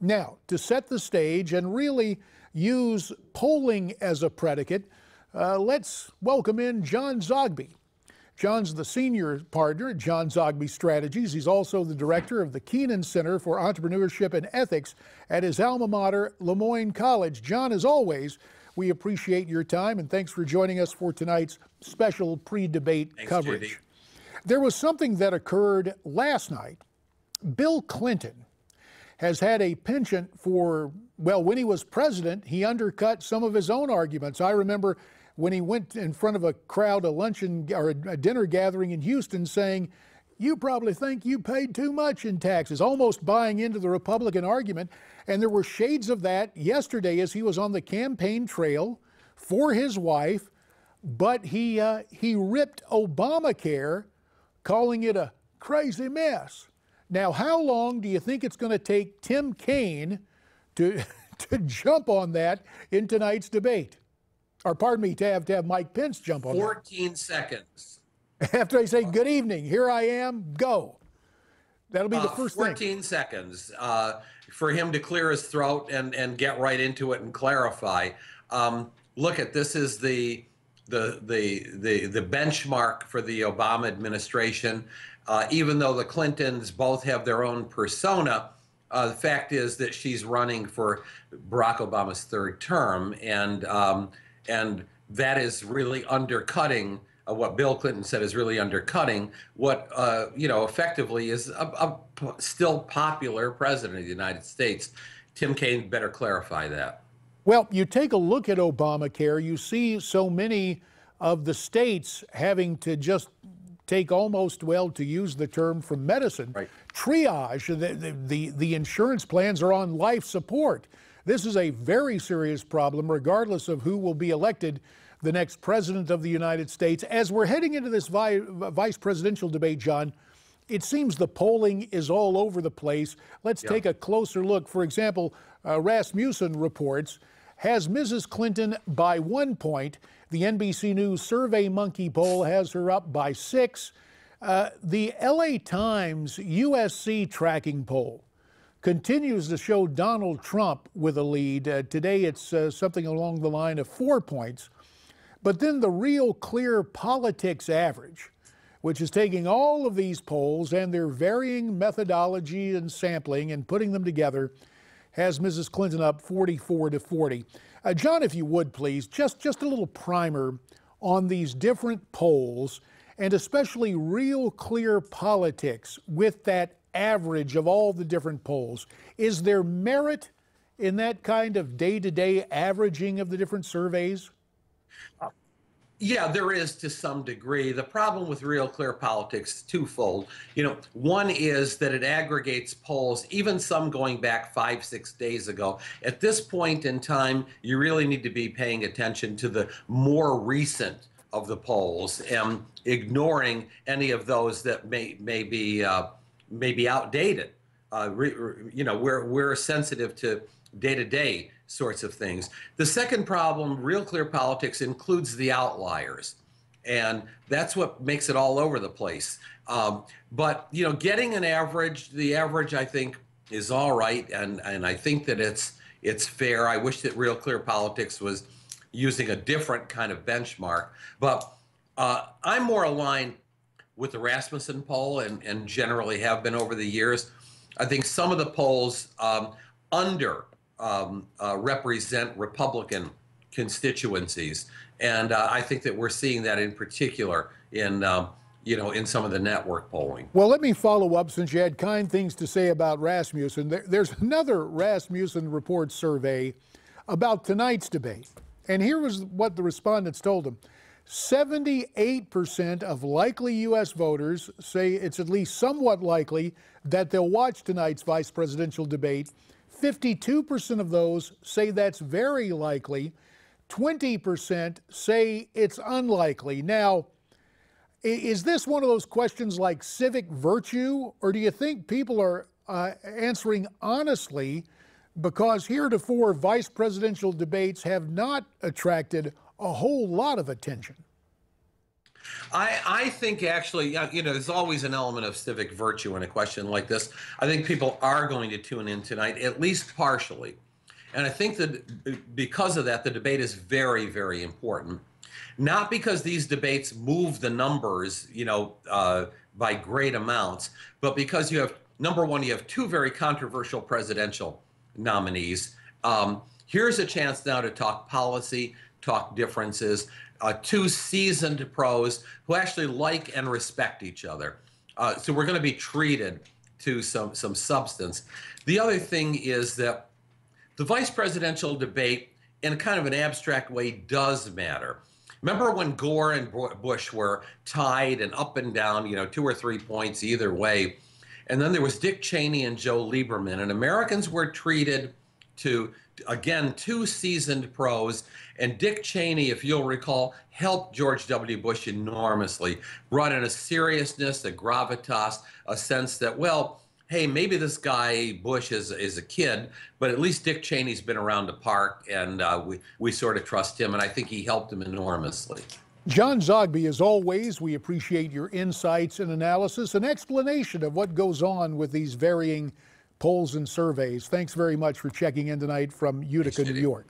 Now, to set the stage and really use polling as a predicate, let's welcome in John Zogby. John's the senior partner at John Zogby Strategies. He's also the director of the Keenan Center for Entrepreneurship and Ethics at his alma mater, Lemoyne College. John, as always, we appreciate your time, and thanks for joining us for tonight's special pre-debate coverage. Judy. There was something that occurred last night. Bill Clinton has had a penchant for, well, when he was president, he undercut some of his own arguments. I remember when he went in front of a crowd, a luncheon or a dinner gathering in Houston, saying, "You probably think you paid too much in taxes," almost buying into the Republican argument. And there were shades of that yesterday as he was on the campaign trail for his wife, but he ripped Obamacare, calling it a crazy mess. Now, how long do you think it's going to take Tim Kaine to jump on that in tonight's debate? Or pardon me, to have Mike Pence jump on 14 seconds. After I say, "Good evening, here I am, go." That'll be the first 14 seconds for him to clear his throat and get right into it and clarify. Look, this is the benchmark for the Obama administration. Even though the Clintons both have their own persona, the fact is that she's running for Barack Obama's third term, and that is really undercutting what Bill Clinton said is really undercutting what effectively is a still popular president of the United States. Tim Kaine better clarify that. Well, you take a look at Obamacare, you see so many of the states having to just take almost, well, to use the term from medicine, right, triage. The insurance plans are on life support. This is a very serious problem, regardless of who will be elected the next president of the United States. As we're heading into this vice presidential debate, John, it seems the polling is all over the place. Let's take a closer look. For example, Rasmussen reports, has Mrs. Clinton by 1 point. The NBC News Survey Monkey poll has her up by 6. The LA Times USC tracking poll continues to show Donald Trump with a lead. Today it's something along the line of 4 points. But then the Real Clear Politics average, which is taking all of these polls and their varying methodology and sampling and putting them together, has Mrs. Clinton up 44-40. John, if you would, please, just a little primer on these different polls, and especially Real Clear Politics with that average of all the different polls. Is there merit in that kind of day-to-day averaging of the different surveys? Yeah, there is to some degree. The problem with Real Clear Politics is twofold. One is that it aggregates polls, even some going back 5-6 days ago. At this point in time, you really need to be paying attention to the more recent of the polls and ignoring any of those that may be outdated. We're sensitive to day-to-day sorts of things. The second problem, Real Clear Politics includes the outliers, and that's what makes it all over the place. But getting an average, the average I think is all right, and I think that it's fair. I wish that Real Clear Politics was using a different kind of benchmark, but I'm more aligned with the Rasmussen poll and generally have been over the years. I think some of the polls represent Republican constituencies, and I think that we're seeing that in particular in some of the network polling. Well, let me follow up, since you had kind things to say about Rasmussen. There's another Rasmussen Report survey about tonight's debate, and here was what the respondents told them. 78% of likely U.S. voters say it's at least somewhat likely that they'll watch tonight's vice presidential debate. 52% of those say that's very likely. 20% say it's unlikely. Now, is this one of those questions like civic virtue, or do you think people are answering honestly because heretofore vice presidential debates have not attracted a whole lot of attention? I think actually, there's always an element of civic virtue in a question like this. I think people are going to tune in tonight, at least partially. And I think that because of that, the debate is very, very important. Not because these debates move the numbers, by great amounts, but because you have, number one, you have two very controversial presidential nominees. Here's a chance now to talk policy, talk differences, two seasoned pros who actually like and respect each other. So we're going to be treated to some substance. The other thing is that the vice presidential debate, in kind of an abstract way, does matter. Remember when Gore and Bush were tied and up and down, 2 or 3 points either way. And then there was Dick Cheney and Joe Lieberman, and Americans were treated to, again, two seasoned pros. And Dick Cheney, if you'll recall, helped George W. Bush enormously, brought in a seriousness, a gravitas, a sense that, well, hey, maybe this guy Bush is a kid, but at least Dick Cheney's been around the park, and we sort of trust him, and I think he helped him enormously. John Zogby, as always, we appreciate your insights and analysis and explanation of what goes on with these varying polls and surveys. Thanks very much for checking in tonight from Utica, New York.